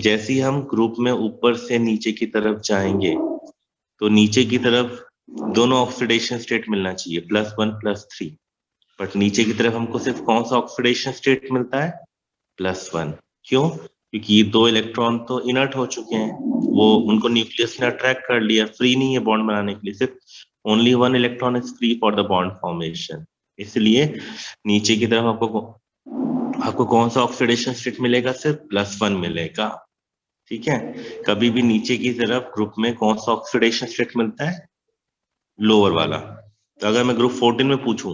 जैसे ही हम ग्रुप में ऊपर से नीचे की तरफ जाएंगे तो नीचे की तरफ दोनों ऑक्सीडेशन स्टेट मिलना चाहिए, +1 +3। बट नीचे की तरफ हमको सिर्फ कौन सा ऑक्सीडेशन स्टेट मिलता है? +1। क्यों? क्योंकि ये 2 इलेक्ट्रॉन तो इनर्ट हो चुके हैं, वो उनको न्यूक्लियस ने अट्रैक्ट कर लिया, फ्री नहीं है बॉन्ड बनाने के लिए, सिर्फ only 1 electron is free for the bond formation. इसलिए नीचे की तरफ आपको कौन सा ऑक्सीडेशन स्टेट मिलेगा? सिर्फ +1 मिलेगा। ठीक है, कभी भी नीचे की तरफ ग्रुप में कौन सा ऑक्सीडेशन स्टेट मिलता है? लोअर वाला। तो अगर मैं ग्रुप 14 में पूछूं,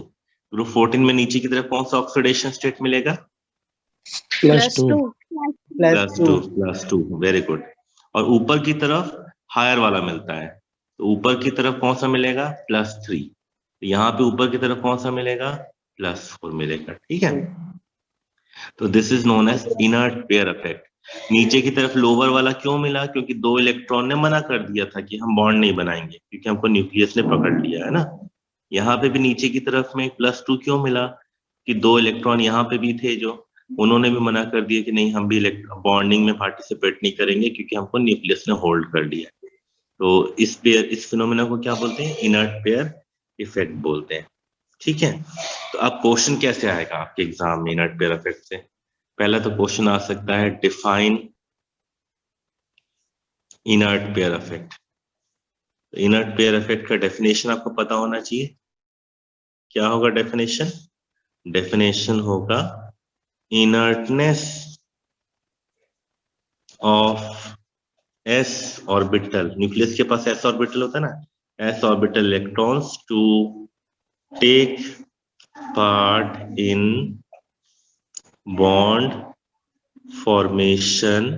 ग्रुप 14 में नीचे की तरफ कौन सा ऑक्सीडेशन स्टेट मिलेगा? +2 +2, वेरी गुड। और ऊपर की तरफ हायर वाला मिलता है, तो ऊपर की तरफ कौन सा मिलेगा? +3। यहाँ पे ऊपर की तरफ कौन सा मिलेगा? +4 मिलेगा। ठीक है, तो this is known as inert pair effect. नीचे की तरफ लोअर वाला क्यों मिला? क्योंकि 2 इलेक्ट्रॉन ने मना कर दिया था कि हम बॉन्ड नहीं बनाएंगे, क्योंकि हमको न्यूक्लियस ने पकड़ लिया है ना। यहाँ पे भी नीचे की तरफ में +2 क्यों मिला? कि 2 इलेक्ट्रॉन यहाँ पे भी थे जो उन्होंने भी मना कर दिया कि नहीं, हम भी बॉन्डिंग में पार्टिसिपेट नहीं करेंगे क्योंकि हमको न्यूक्लियस ने होल्ड कर लिया। तो इस फिनोमेना को क्या बोलते हैं? इनर्ट पेयर इफेक्ट बोलते हैं। ठीक है, तो अब क्वेश्चन कैसे आएगा आपके एग्जाम में इनर्ट पेयर इफेक्ट से? पहला तो क्वेश्चन आ सकता है define inert pair effect. Inert pair effect का डेफिनेशन आपको पता होना चाहिए। क्या होगा डेफिनेशन? डेफिनेशन होगा inertness of s orbital, nucleus के पास s ऑर्बिटल होता है ना, s orbital electrons to take part in bond formation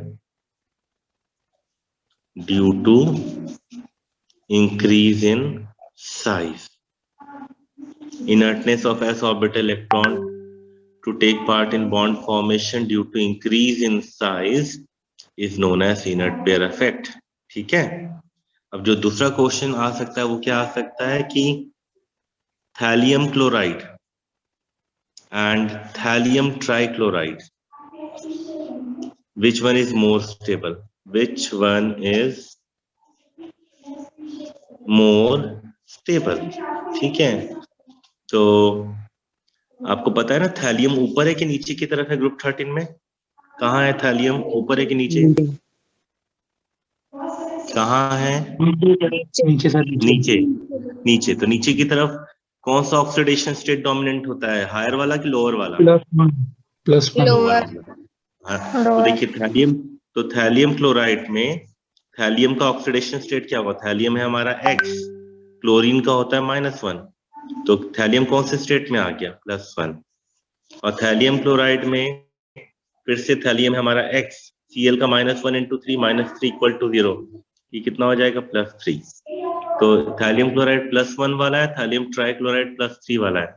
due to increase in size. Inertness of s orbital electron to take part in bond formation due to increase in size is known as inert pair effect. ठीक है, अब जो दूसरा question आ सकता है वो क्या आ सकता है कि thallium chloride and thallium trichloride, which one is more stable? Which one is more stable? ठीक है, तो आपको पता है ना थैलियम ऊपर है कि नीचे की तरफ है? ग्रुप 13 में कहाँ है थैलियम? ऊपर है कि नीचे? कहाँ है? नीचे सर, नीचे। नीचे, तो नीचे की तरफ कौन सा ऑक्सीडेशन स्टेट डोमिनेंट होता है? हायर वाला कि लोअर वाला? +1 लोअर। हाँ, तो देखिए थैलियम, तो थैलियम क्लोराइड में थैलियम का ऑक्सीडेशन स्टेट क्या होगा? थैलियम है हमारा X, क्लोरीन का होता है -1, तो थैलियम कौन से स्टेट में आ गया? +1। और थैलियम क्लोराइड में फिर से थैलियम है हमारा X, Cl का -1 × 3, -3 = 0, ये कितना हो जाएगा? +3। तो थैलियम क्लोराइड +1 वाला है, थैलियम ट्राइक्लोराइड +3 वाला है।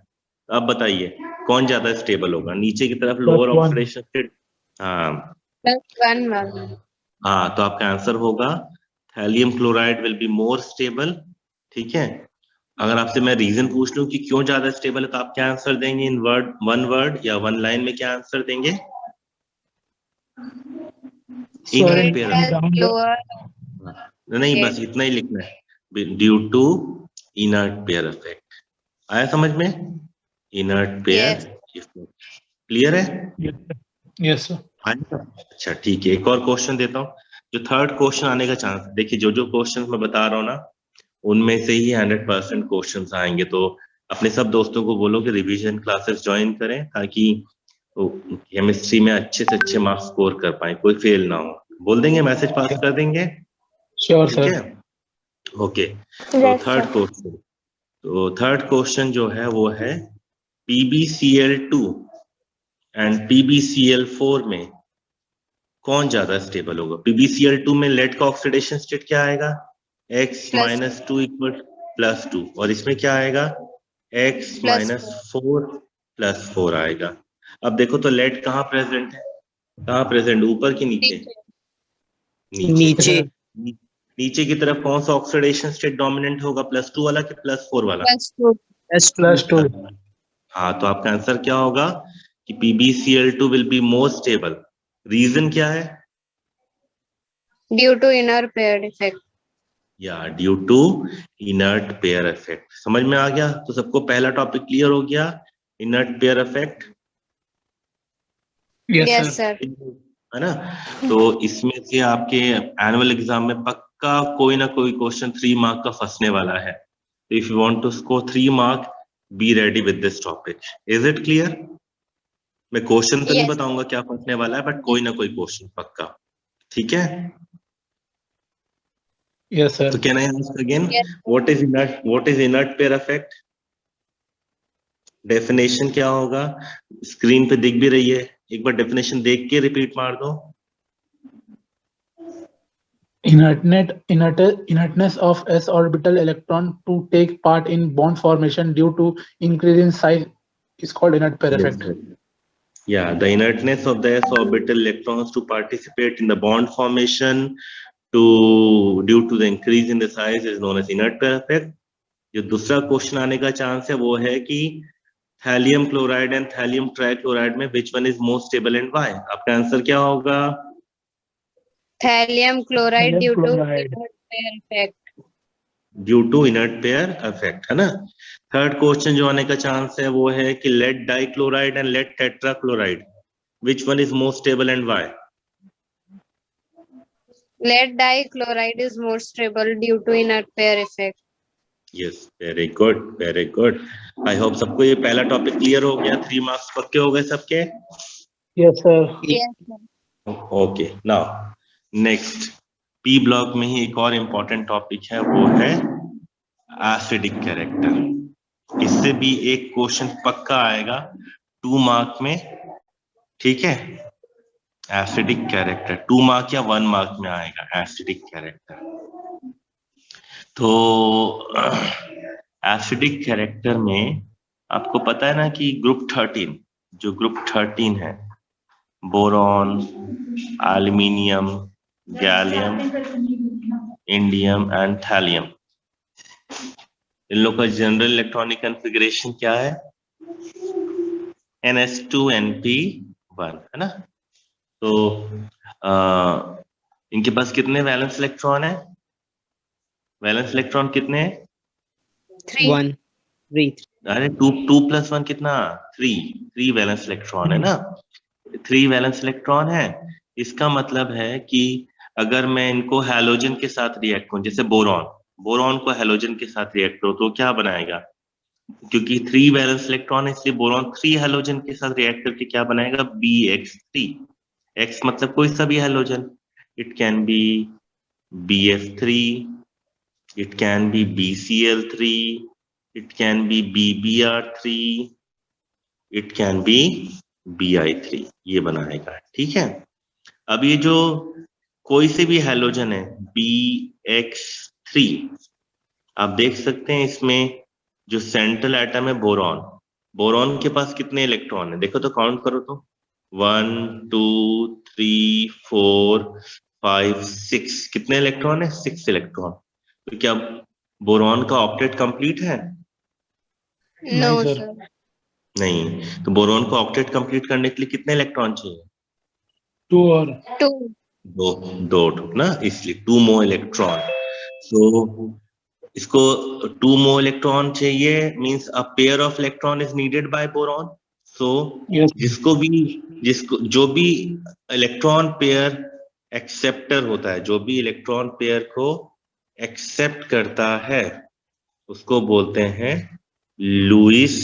अब बताइए कौन ज्यादा स्टेबल होगा? नीचे की तरफ लोअर ऑक्सीडेशन स्टेट, हाँ +1 हाँ, तो आपका आंसर होगा thallium chloride will be more stable. ठीक है, अगर आपसे मैं रीजन पूछ लूं कि क्यों ज्यादा स्टेबल है, तो आप क्या आंसर देंगे? इन वन वर्ड या वन लाइन में क्या आंसर देंगे? इनर्ट पेयर नहीं, बस इतना ही लिखना है, due to inert pair effect. आया समझ में? इनर्ट पेयर इफेक्ट क्लियर है? Yes sir. अच्छा ठीक है, एक और क्वेश्चन देता हूँ। जो थर्ड क्वेश्चन आने का चांस, देखिए जो क्वेश्चन मैं बता रहा हूँ ना, उनमें से ही 100% क्वेश्चन आएंगे। तो अपने सब दोस्तों को बोलो कि रिवीजन क्लासेस ज्वाइन करें, ताकि केमिस्ट्री में अच्छे से अच्छे मार्क्स स्कोर कर पाए, कोई फेल ना हो। बोल देंगे, मैसेज पास कर देंगे? श्योर ठीक सर। है, ओके। तो थर्ड क्वेश्चन जो है वो है PbCl2 एंड PbCl4 में कौन ज्यादा स्टेबल होगा? PbCl2 में लेड का ऑक्सीडेशन स्टेट क्या आएगा? X - 2 = +2, और इसमें क्या आएगा? X - 4 + 4 आएगा। अब देखो तो लेड कहाँ प्रेजेंट है? कहाँ प्रेजेंट, ऊपर कि नीचे? नीचे। नीचे की तरफ कौन सा ऑक्सीडेशन स्टेट डोमिनेंट होगा? +2 वाला कि +4 वाला? +2। हाँ, तो आपका आंसर क्या होगा कि PbCl2 will be more stable. Reason क्या है? Due to inner pair effect. या due to inert pair effect. समझ में आ गया? तो सबको पहला टॉपिक क्लियर हो गया, inert pair effect, Yes, Yes, sir. sir. है ना? तो इसमें से आपके एनुअल एग्जाम में पक्का कोई ना कोई क्वेश्चन 3 मार्क का फंसने वाला है। If you want to score 3 mark, be ready with this topic. Is it clear? मैं क्वेश्चन तो नहीं Yes. बताऊंगा क्या फंसने वाला है, बट कोई ना कोई क्वेश्चन पक्का। ठीक है? Yes, sir. तो can I ask again, Yes. What is inert pair effect? Definition क्या होगा? स्क्रीन पे दिख भी रही है, एक बार डेफिनेशन देख के रिपीट मार दो। Inertness of s orbital electron to take part in bond formation due to increase in size is called inert pair effect. Yeah, the inertness of the s orbital electrons to participate in the bond formation due to the increase in the size is known as inert pair effect. जो दूसरा question आने का chance है वो है कि thallium chloride and thallium trichloride में which one is more stable and why? आपका आंसर क्या होगा? Thallium chloride Thallium due to chloride. inert pair effect. Due to inert pair effect, है ना? थर्ड क्वेश्चन जो आने का चांस है वो है कि lead dichloride and lead tetrachloride, which one is more stable and why? Lead dichloride is more stable due to inert pair effect. Yes, very good, very good. I hope सबको ये पहला टॉपिक क्लियर हो गया। 3 marks पक्के हो गए सबके? Yes, sir. Yes, sir. Okay, now next P block में ही एक और इम्पोर्टेंट टॉपिक है, वो है एसिडिक कैरेक्टर। इससे भी एक क्वेश्चन पक्का आएगा 2 मार्क में, ठीक है? एसिडिक कैरेक्टर 2 मार्क या 1 मार्क में आएगा एसिडिक कैरेक्टर। तो एसिडिक कैरेक्टर में आपको पता है ना कि ग्रुप 13, जो ग्रुप 13 है, boron, aluminium, gallium, indium and thallium, इन लोग का जनरल इलेक्ट्रॉनिक कॉन्फ़िगरेशन क्या है? NH2NP1, है ना? तो इनके पास कितने वैलेंस इलेक्ट्रॉन है? वैलेंस इलेक्ट्रॉन कितने हैं? 3. 1, 3. अरे 2 + 1 कितना? 3 वैलेंस इलेक्ट्रॉन है ना? 3 वैलेंस इलेक्ट्रॉन है। इसका मतलब है कि अगर मैं इनको हैलोजन के साथ रिएक्ट करूं, जैसे बोरॉन को हैलोजन के साथ रिएक्ट करो तो क्या बनाएगा? क्योंकि 3 वैलेंस इलेक्ट्रॉन है इसलिए बोरॉन 3 हैलोजन के साथ रिएक्ट करके क्या बनाएगा? BX3। X मतलब कोई सा भी halogen, it can be BF3, it can be BCl3, it can be BBr3, it can be Bi3, ये बनाएगा, ठीक है? अब ये जो कोई से भी हैलोजन है BX3, आप देख सकते हैं इसमें जो सेंट्रल एटम है बोरॉन के पास कितने इलेक्ट्रॉन है? देखो तो काउंट करो तो, 1 2 3 4 5 6, कितने इलेक्ट्रॉन है? 6 इलेक्ट्रॉन। तो क्या बोरॉन का ऑक्टेट कंप्लीट है? No, sir. sir. नहीं। तो बोरॉन को ऑक्टेट कंप्लीट करने के लिए कितने इलेक्ट्रॉन चाहिए? 2 or 2. दो ना, इसलिए 2 more इलेक्ट्रॉन। तो इसको 2 more इलेक्ट्रॉन चाहिए, means a pair of electron is needed bye boron. So yes, जो भी इलेक्ट्रॉन पेयर एक्सेप्टर होता है, जो भी इलेक्ट्रॉन पेयर को एक्सेप्ट करता है, उसको बोलते हैं लुईस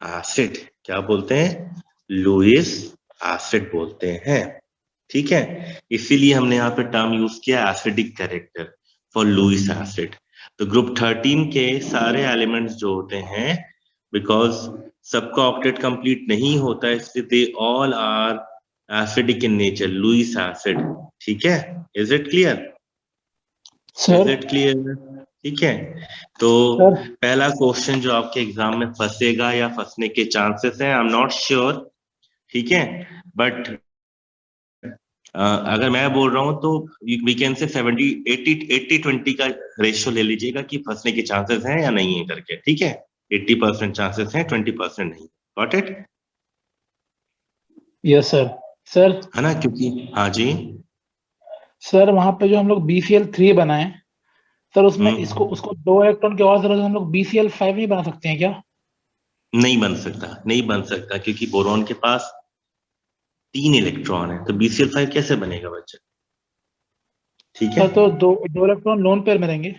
एसिड। क्या बोलते हैं? लुईस एसिड बोलते हैं, ठीक है? इसीलिए हमने यहाँ पे टर्म यूज किया acidic character for Lewis acid. तो ग्रुप 13 के सारे एलिमेंट्स जो होते हैं, बिकॉज सबका ऑक्टेट कंप्लीट नहीं होता है, इसलिए they all are acidic in nature, Lewis acid, ठीक है? Is it clear? sir. Is it clear? ठीक है। तो Sir. पहला क्वेश्चन जो आपके एग्जाम में फंसेगा या फंसने के चांसेस हैं, आई एम नॉट श्योर, ठीक है? बट अगर मैं बोल रहा हूं तो वी कैन से 80-20 का रेशियो ले लीजिएगा कि फंसने के चांसेस हैं या नहीं है करके, ठीक है? 80% चांसेस हैं, 20% नहीं। Got it? Yes, sir. Sir, है ना? क्योंकि हाँ जी, सर वहां पे जो हम लोग BCl3 बनाए सर, उसमें इसको हम्म, उसको 2 इलेक्ट्रॉन की और जरूरत है, हम लोग BCl5 नहीं बना सकते हैं क्या? नहीं बन सकता, नहीं बन सकता, क्योंकि बोरॉन के पास 3 इलेक्ट्रॉन है, तो BCl5 कैसे बनेगा बच्चा? ठीक है, सर तो दो इलेक्ट्रॉन लोन पेयर में रहेंगे,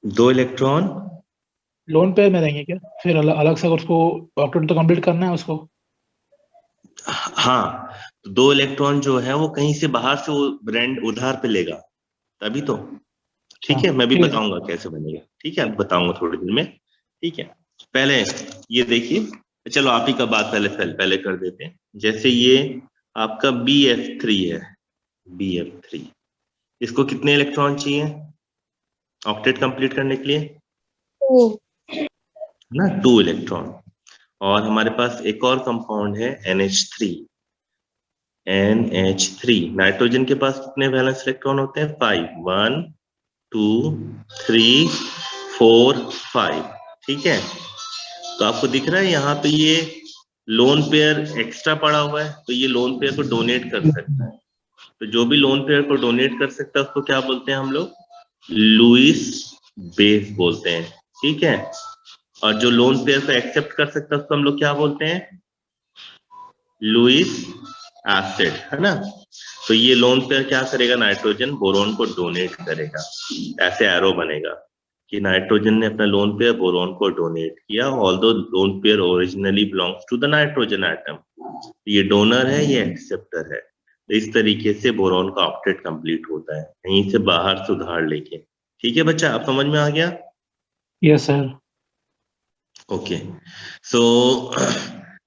2 इलेक्ट्रॉन, लोन पेयर में रहेंगे क्या? फिर अलग से उसको ऑक्टेट तो कंप्लीट करना है उसको। हाँ, तो 2 इलेक्ट्रॉन जो है वो कहीं से बाहर से वो ब्रांड उधार पे लेगा, तभी तो। अच्छा ठीक है, मैं भी ठीक है सर। बताऊंगा कैसे बनेगा, ठीक है, अब बताऊंगा थोड़ी देर में। ठीक है, पहले ये देखिए, चलो आप ही का बात पहले कर देते हैं। जैसे ये आपका BF3 है, BF3, इसको कितने इलेक्ट्रॉन चाहिए ऑक्टेट कंप्लीट करने के लिए? Two. ना, 2 इलेक्ट्रॉन। और हमारे पास एक और कंपाउंड है NH3, NH3, नाइट्रोजन के पास कितने वैलेंस इलेक्ट्रॉन होते हैं? 5, 1 2 3 4 5। ठीक है, तो आपको दिख रहा है यहाँ पे ये लोन पेयर एक्स्ट्रा पड़ा हुआ है, तो ये लोन पेयर को डोनेट कर सकता है। तो जो भी लोन पेयर को डोनेट कर सकता है उसको क्या बोलते हैं हम लोग? लुईस बेस बोलते हैं। ठीक है, और जो लोन पेयर को एक्सेप्ट कर सकता है उसको हम लोग क्या बोलते हैं? लुईस एसिड, है ना। तो ये लोन पेयर क्या करेगा? नाइट्रोजन बोरोन को डोनेट करेगा, ऐसे एरो बनेगा कि नाइट्रोजन ने अपना लोन पेयर बोरोन को डोनेट किया, although lone pair originally belongs to the nitrogen atom. ये डोनर है, ये एक्सेप्टर है। तो इस तरीके से बोरोन का ऑक्टेट कंप्लीट होता है, कहीं से बाहर से उधार लेके। ठीक है बच्चा, आप समझ में आ गया? Yes sir. ओके, सो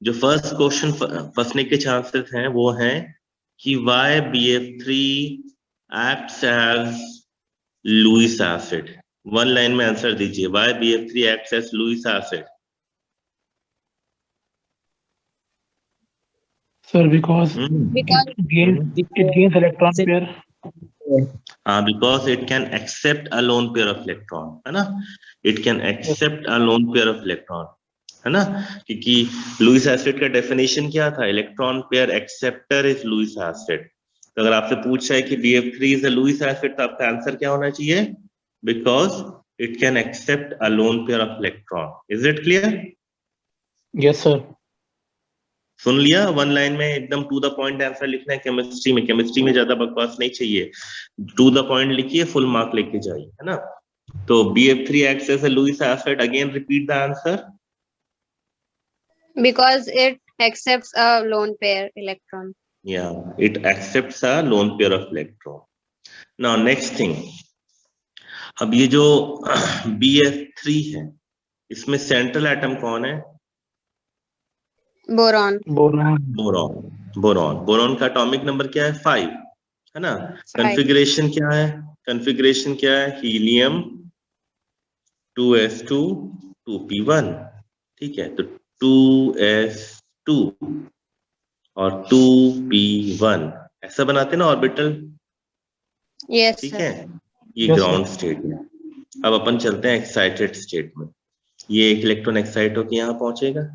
जो फर्स्ट क्वेश्चन फंसने के चांसेस हैं वो हैं कि why BF3 acts as Lewis acid. One line में आंसर दीजिए, why BF3 acts as Lewis acid. Sir because Because it gains electron pair. हाँ, because it can accept a lone pair of electron, है ना। It can Yes. Accept a lone pair of electron, है ना। क्योंकि Lewis acid का definition क्या था? Electron pair acceptor is Lewis acid. तो अगर आपसे पूछ रहा है कि BF3 is a Lewis acid, तो आपका आंसर क्या होना चाहिए? Because it can accept a lone pair of electron. Is it clear? Yes sir. सुन लिया? वन लाइन में एकदम टू द पॉइंट आंसर लिखना है। केमिस्ट्री में ज्यादा बकवास नहीं चाहिए, टू द पॉइंट लिखिए, फुल मार्क लेके जाइए, है ना। तो BF3 acts as a Lewis acid. Again, repeat the answer. it accepts a lone pair electron. Yeah, it accepts a lone pair of electron. Now, next thing. अब ये जो BF3 है, इसमें सेंट्रल एटम कौन है? Boron. Boron. बोरॉन। बोरॉन का atomic number क्या है? 5, है ना। 5. कॉन्फ़िगरेशन क्या है? कॉन्फ़िगरेशन क्या है? Helium 2s2 2p1। ठीक है, तो 2s2 और 2p1 ऐसा बनाते हैं ना ऑर्बिटल। Yes ठीक sir. है, ये Yes sir. ग्राउंड स्टेट में। अब अपन चलते हैं एक्साइटेड स्टेट में। ये एक इलेक्ट्रॉन एक्साइट होकर यहाँ पहुंचेगा।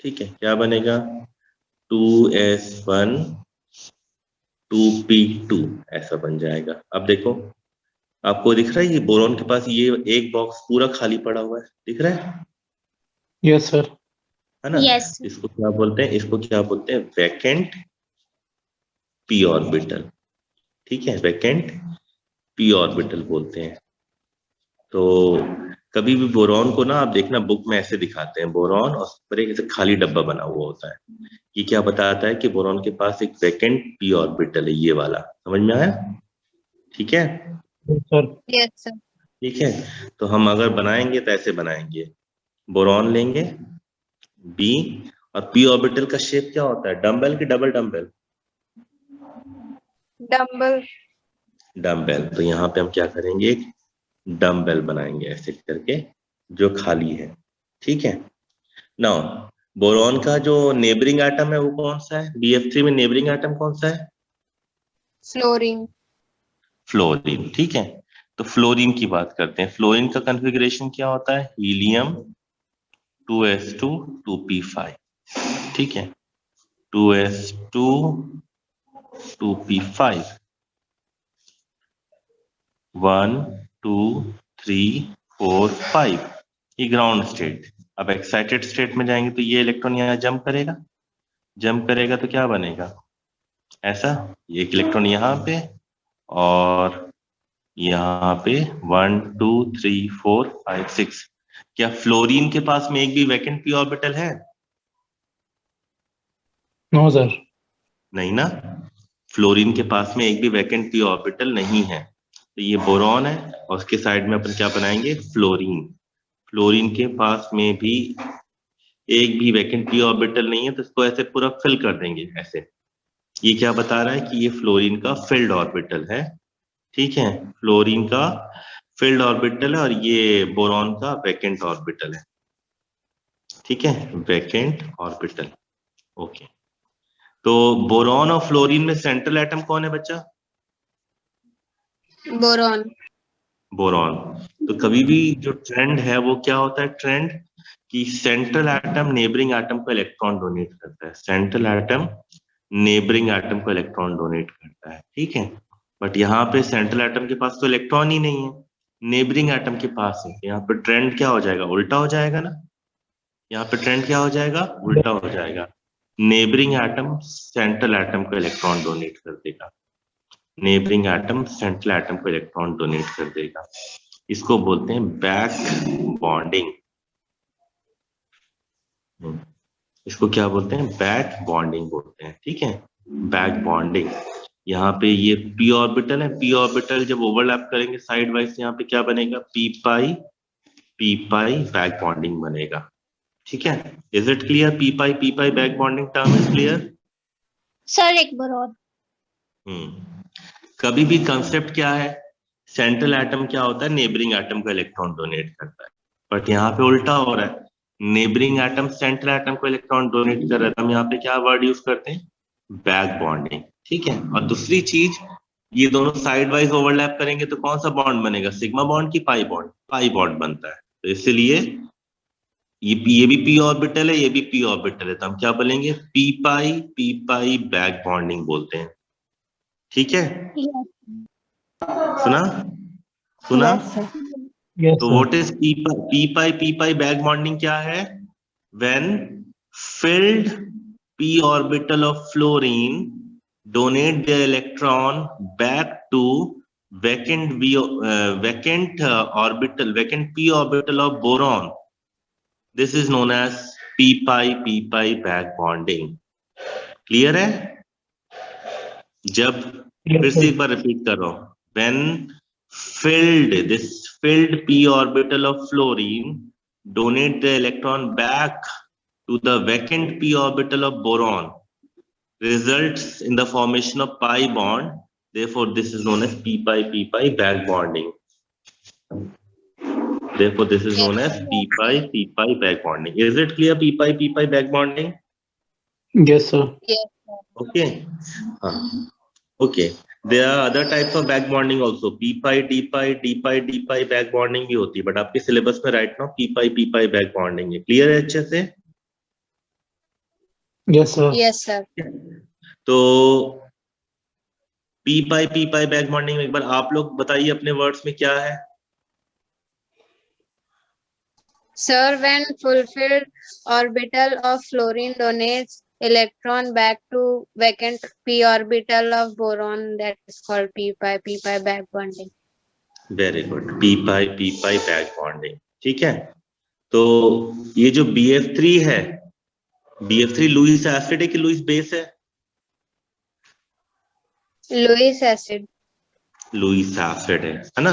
ठीक है, क्या बनेगा? 2s1 2p2 ऐसा बन जाएगा। अब देखो, आपको दिख रहा है ये बोरॉन के पास ये एक बॉक्स पूरा खाली पड़ा हुआ है, दिख रहा है? Yes sir. है ना। Yes. इसको क्या बोलते हैं? इसको क्या बोलते हैं? Vacant p orbital. ठीक है, वैकेंट p ऑर्बिटल बोलते हैं। तो कभी भी बोरॉन को ना आप देखना, बुक में ऐसे दिखाते हैं बोरॉन और उस पर एक ऐसे खाली डब्बा बना हुआ होता है। ये क्या बताता है? कि बोरॉन के पास एक वैकेंट p ऑर्बिटल है, ये वाला। समझ में आया? ठीक है, Yes sir. Yes sir. ठीक है। तो हम अगर बनाएंगे तो ऐसे बनाएंगे, बोरॉन लेंगे b, और p ऑर्बिटल का शेप क्या होता है? डम्बल की डबल डम्बल? Dumbbell. डम्बल। तो यहाँ पे हम क्या करेंगे? एक डम्बल बनाएंगे ऐसे करके, जो खाली है। ठीक है, नाउ बोरॉन का जो नेबरिंग एटम है वो कौन सा है? BF3 में नेबरिंग एटम कौन सा है? Fluorine. फ्लोरीन। ठीक है, तो फ्लोरीन की बात करते हैं। फ्लोरीन का कॉन्फ़िगरेशन क्या होता है? Helium 2s2 2p5। ठीक है, 2s2 2p5। 1 2 3 4 5, ये ग्राउंड स्टेट। अब एक्साइटेड स्टेट में जाएंगे तो ये इलेक्ट्रॉन यहाँ जंप करेगा तो क्या बनेगा, ऐसा, ये एक इलेक्ट्रॉन यहाँ पे और यहाँ पे 1 2 3 4 5 6। क्या फ्लोरीन के पास में एक भी वैकेंट पी ऑर्बिटल है? No sir. नहीं ना, फ्लोरीन के पास में एक भी वैकेंट पी ऑर्बिटल नहीं है। तो ये बोरॉन है और उसके साइड में अपन क्या बनाएंगे, फ्लोरीन। फ्लोरीन के पास में भी एक भी वैकेंट पी ऑर्बिटल नहीं है, तो इसको ऐसे पूरा फिल कर देंगे ऐसे। ये क्या बता रहा है कि ये फ्लोरीन का फिल्ड ऑर्बिटल है, ठीक है, फ्लोरीन का फिल्ड ऑर्बिटल है और ये बोरॉन का वैकेंट ऑर्बिटल है, ठीक है, वैकेंट ऑर्बिटल। ओके, तो बोरॉन और फ्लोरीन में सेंट्रल एटम कौन है बच्चा? बोरॉन। बोरॉन। तो कभी भी जो ट्रेंड है वो क्या होता है, ट्रेंड कि सेंट्रल एटम नेबरिंग एटम को इलेक्ट्रॉन डोनेट करता है, सेंट्रल एटम नेबरिंग एटम को इलेक्ट्रॉन डोनेट करता है, ठीक है। बट यहाँ पे सेंट्रल एटम के पास तो इलेक्ट्रॉन ही नहीं है, नेबरिंग एटम के पास है। यहाँ पे ट्रेंड क्या हो जाएगा, उल्टा हो जाएगा ना। यहाँ पे ट्रेंड क्या हो जाएगा, उल्टा हो जाएगा। नेबरिंग एटम सेंट्रल एटम को इलेक्ट्रॉन डोनेट कर देगा, नेबरिंग एटम सेंट्रल एटम को इलेक्ट्रॉन डोनेट कर देगा। इसको बोलते हैं बैक बॉन्डिंग। इसको क्या बोलते हैं, बैक बॉन्डिंग बोलते हैं, ठीक है, बैक बॉन्डिंग। यहाँ पे ये पी ऑर्बिटल है, पी ऑर्बिटल जब ओवरलैप करेंगे साइड वाइज, यहाँ पे क्या बनेगा, पी पाई बैक बॉन्डिंग बनेगा, ठीक है। Is it clear, P pi back bonding term is clear? Sir एक बार और। कभी भी कंसेप्ट क्या है, सेंट्रल एटम क्या होता है, नेबरिंग एटम को इलेक्ट्रॉन डोनेट करता है, बट यहाँ पे उल्टा हो रहा है, नेबरिंग एटम सेंट्रल एटम को इलेक्ट्रॉन डोनेट कर रहा है। हम यहाँ पे क्या वर्ड यूज करते हैं, बैक बॉन्डिंग, ठीक है। और दूसरी चीज, ये दोनों साइड वाइज ओवरलैप करेंगे तो कौन सा बॉन्ड बनेगा, सिग्मा बॉन्ड की पाई बॉन्ड, पाई बॉन्ड बनता है। तो इसलिए ये भी पी ऑर्बिटल है, ये भी पी ऑर्बिटल है, तो हम क्या बोलेंगे, पी पाई बैक बॉन्डिंग बोलते हैं, ठीक है। सुना सुना? Yes, तो sir. What is P pi back bonding क्या है, when filled p orbital of fluorine donate their electron back to vacant p orbital of boron. This is known as p pi back bonding. Clear है? जब फिर से एक बार repeat कर रहा हूं, when filled p orbital of fluorine donate the electron back to the vacant p orbital of boron, results in the formation of pi bond. Therefore, this is known as p pi back bonding. Therefore, this is known as p pi back bonding. Is it clear, p pi back bonding? Yes, sir. Yes, sir. Okay. Okay. There are other types of back bonding also. p pi d pi back bonding भी होती है, but आपके syllabus में right now p pi back bonding है। Clear है अच्छे से? Yes, sir. Yes, sir. तो p pi बैक बॉन्डिंग में एक बार आप लोग बताइए अपने वर्ड्स में क्या है। Sir, when fulfilled orbital of fluorine donates electron back to vacant p orbital of boron, that is called p pi back bonding. Very good, p pi back bonding, ठीक है। तो ये जो BF3 है, BF3 लुईस एसिड है कि Lewis base है? Lewis acid. Lewis acid है ना।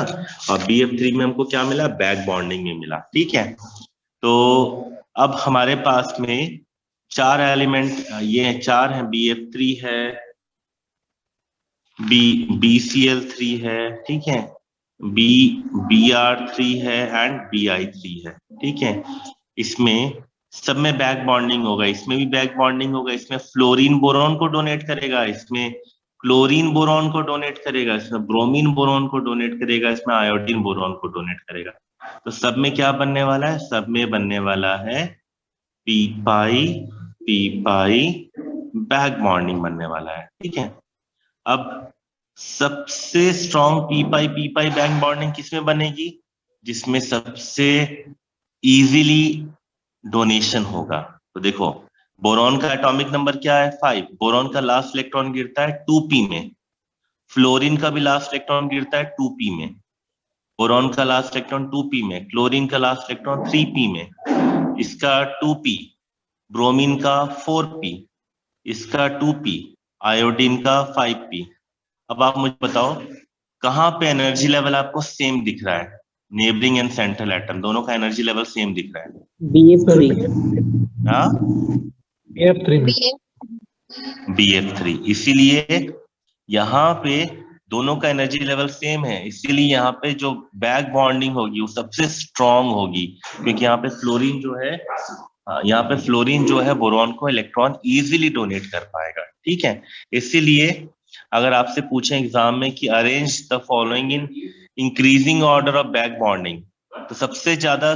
और BF3 में हमको क्या मिला, बैक बॉन्डिंग में मिला, ठीक है। तो अब हमारे पास में चार एलिमेंट, ये चार हैं, BF3 है, BCl3 है, ठीक है, Br3 है एंड Bi3 है, ठीक है। इसमें सब में बैक बॉन्डिंग होगा, इसमें भी बैक बॉन्डिंग होगा। इसमें फ्लोरीन बोरॉन को डोनेट करेगा, इसमें क्लोरीन बोरॉन को डोनेट करेगा, इसमें ब्रोमीन बोरॉन को डोनेट करेगा, इसमें आयोडीन बोरॉन को डोनेट करेगा। तो सब में क्या बनने वाला है, सब में बनने वाला है p पाई बैक बॉन्डिंग बनने वाला है, ठीक है। अब सबसे स्ट्रॉन्ग पी पाई बैक बॉन्डिंग किसमें बनेगी? जिसमें सबसे इजीली डोनेशन होगा। तो देखो, बोरॉन का एटॉमिक नंबर क्या है? 5। बोरॉन का लास्ट इलेक्ट्रॉन गिरता है 2p में। फ्लोरीन का भी लास्ट इलेक्ट्रॉन गिरता है 2p में। बोरॉन का लास्ट इलेक्ट्रॉन 2p में, क्लोरीन का लास्ट इलेक्ट्रॉन 3p में, इसका 2p, ब्रोमीन का 4p, इसका 2p, आयोडीन का 5p। अब आप मुझे बताओ कहां पे एनर्जी लेवल आपको सेम दिख रहा है? नेबरिंग एंड सेंट्रल एटम दोनों का एनर्जी लेवल सेम दिख रहा है। BF3 हाँ, BF3 में BF3। इसीलिए यहाँ पे दोनों का एनर्जी लेवल सेम है, इसीलिए यहाँ पे जो बैक बॉन्डिंग होगी वो सबसे स्ट्रॉन्ग होगी, क्योंकि यहाँ पे फ्लोरीन जो है, यहाँ पे फ्लोरीन जो है बोरॉन को इलेक्ट्रॉन इजीली डोनेट कर पाएगा। ठीक है, इसीलिए अगर आपसे पूछें एग्जाम में कि arrange the following in increasing order of back bonding, तो सबसे ज्यादा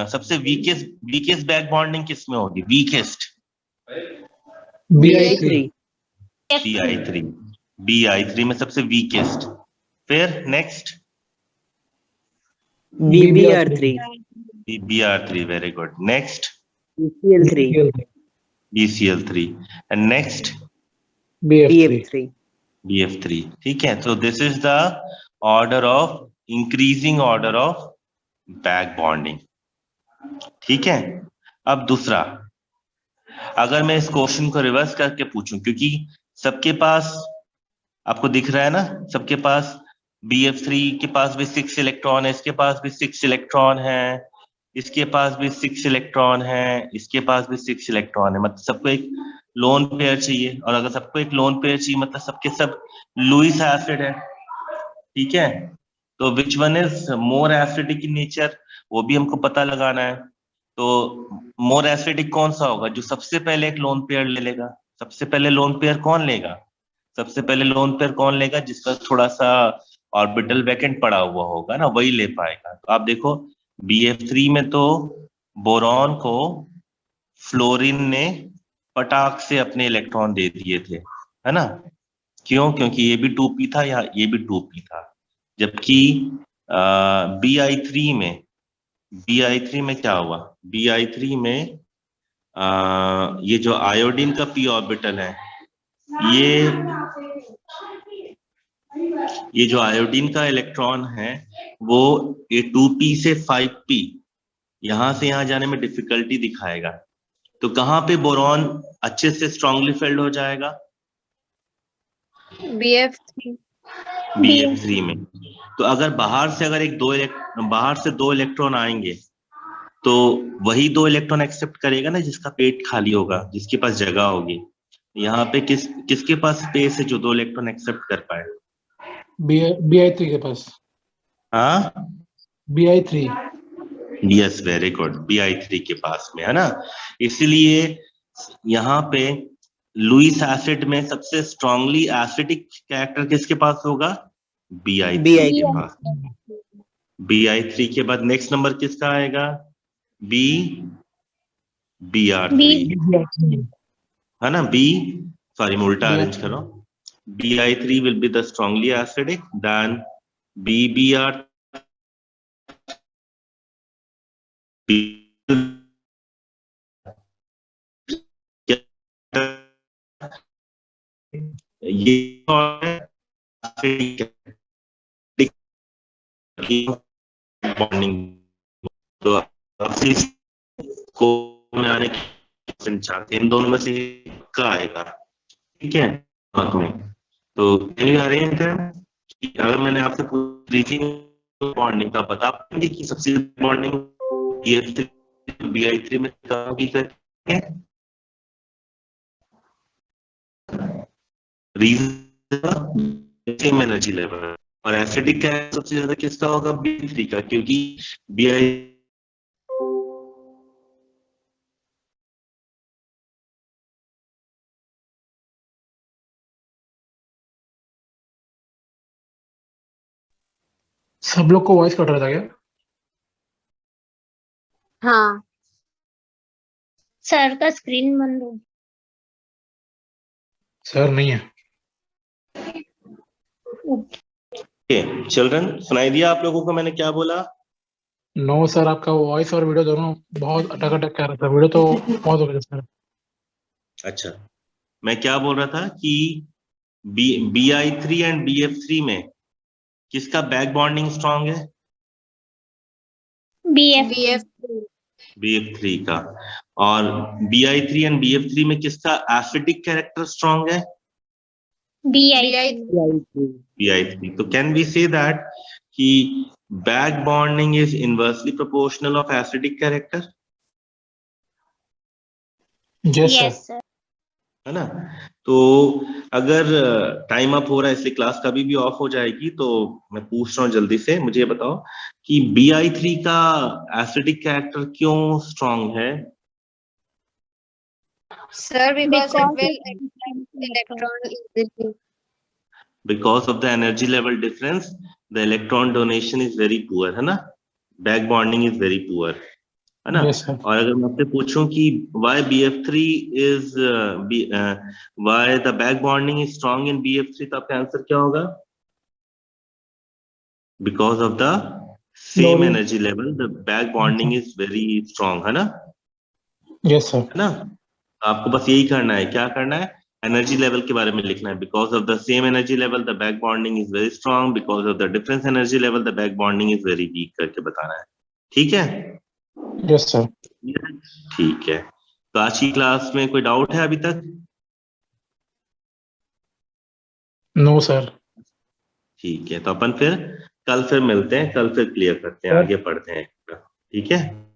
सबसे वीकेस्ट बैक बॉन्डिंग किसमें होगी? Weakest BI3 BI3। BI3 में सबसे वीकेस्ट। फिर next BBR3 BBR3, very good. Next BCl3 BCl3 and next BF3 BF3। ठीक है, so this is the order of increasing order of back bonding। ठीक है, अब दूसरा, अगर मैं इस क्वेश्चन को रिवर्स करके पूछूं, क्योंकि सबके पास आपको दिख रहा है ना, सबके पास BF3 के पास भी 6 इलेक्ट्रॉन है, इसके पास भी 6 इलेक्ट्रॉन है, इसके पास भी 6 इलेक्ट्रॉन है, इसके पास भी 6 इलेक्ट्रॉन है, मतलब सबको एक लोन पेयर चाहिए। और अगर सबको एक लोन पेयर चाहिए मतलब सबके सब लुईस एसिड है। ठीक है, तो which one is more acidic in nature, वो भी हमको पता लगाना है। तो मोर एसिडिक कौन सा होगा? जो सबसे पहले एक लोन पेयर ले लेगा। सबसे पहले लोन पेयर कौन लेगा? सबसे पहले लोन पेयर कौन लेगा? जिसका थोड़ा सा ऑर्बिटल वैकेंट पड़ा हुआ होगा ना, वही ले पाएगा। तो आप देखो BF3 में तो बोरॉन को फ्लोरीन ने पटाख से अपने इलेक्ट्रॉन दे दिए थे, है ना? क्यों? क्योंकि ये भी 2p था या ये भी 2p था। जबकि BI3 में क्या हुआ? BI3 में ये जो आयोडीन का p ऑर्बिटल है, ये जो आयोडीन का इलेक्ट्रॉन है वो ये 2p से 5p यहां से यहां जाने में डिफिकल्टी दिखाएगा। तो कहां पे बोरॉन अच्छे से स्ट्रांगली फिल्ड हो जाएगा? BF3 BF3 में। तो अगर बाहर से बाहर से 2 इलेक्ट्रॉन आएंगे तो वही 2 इलेक्ट्रॉन एक्सेप्ट करेगा ना जिसका पेट खाली होगा, जिसके पास जगह होगी। यहाँ पे किसके पास स्पेस है जो 2 इलेक्ट्रॉन एक्सेप्ट कर पाए? BI3 के पास। हाँ, BI3 yes, very good, BI3 के पास में, है ना? इसलिए यहाँ पे लुईस एसिड में सबसे स्ट्रांगली एसिडिक कैरेक्टर किसके पास होगा? BI3 के पास। BI3 के बाद नेक्स्ट नंबर किसका आएगा? BR3, है ना? सॉरी मैं उल्टा अरेंज कर रहा हूँ। BI3 will be the strongly acidic, then BBR ये बॉन्डिंग। तो आपसे को में आने की चाहते हैं, इन दोनों में से क्या आएगा? ठीक है, में तो अगर मैंने आपसे पूछी बॉन्डिंग का बता पाएंगे कि सबसे बॉन्डिंग BI3 में करते हैं? Reason same energy level. और एसिडिक का सबसे ज्यादा किसका होगा? BI3 का, क्योंकि BI सब लोग को वॉइस कट रहा था क्या? हाँ सर का स्क्रीन बंद हो। सर नहीं है। चिल्ड्रन, सुनाई दिया आप लोगों को मैंने क्या बोला? नो सर, आपका वॉइस और वीडियो दोनों बहुत अटक अटक कर रहा था। वीडियो तो बहुत हो गया सर। अच्छा, मैं क्या बोल रहा था कि BI3 एंड BF3 में किसका बैक बॉन्डिंग स्ट्रांग है? BF BF3 का। और BI3 एंड BF3 में किसका एसिडिक कैरेक्टर स्ट्रांग है? BI BI3। तो कैन वी से दैट कि back bonding is inversely proportional of acidic character, yes sir. है ना? तो अगर टाइम अप हो रहा है इसलिए क्लास कभी भी ऑफ हो जाएगी, तो मैं पूछ रहा हूँ जल्दी से, मुझे ये बताओ कि BI3 का एसिडिक कैरेक्टर क्यों स्ट्रांग है? Sir, because it will attract electron easily. Because of the energy level difference, the electron donation is very poor, है ना? Back bonding is very poor, है ना? Yes, sir. और अगर मैं आपसे पूछूं कि why BF3 is why the back bonding is strong in BF3, तो आपका आंसर क्या होगा? Because of the same Fluorine. energy level, the back bonding is very strong, है ना? Yes, sir. है ना? आपको बस यही करना है, क्या करना है? एनर्जी लेवल के बारे में लिखना है। Because of the same energy level the back bonding is very strong, because of the difference energy level the back bonding is very weak करके बताना है। ठीक है? Yes, sir. ठीक है, तो आज की क्लास में कोई डाउट है अभी तक? No, sir. ठीक है, तो अपन फिर कल फिर मिलते हैं, कल फिर क्लियर करते हैं, Sir. आगे पढ़ते हैं। ठीक है?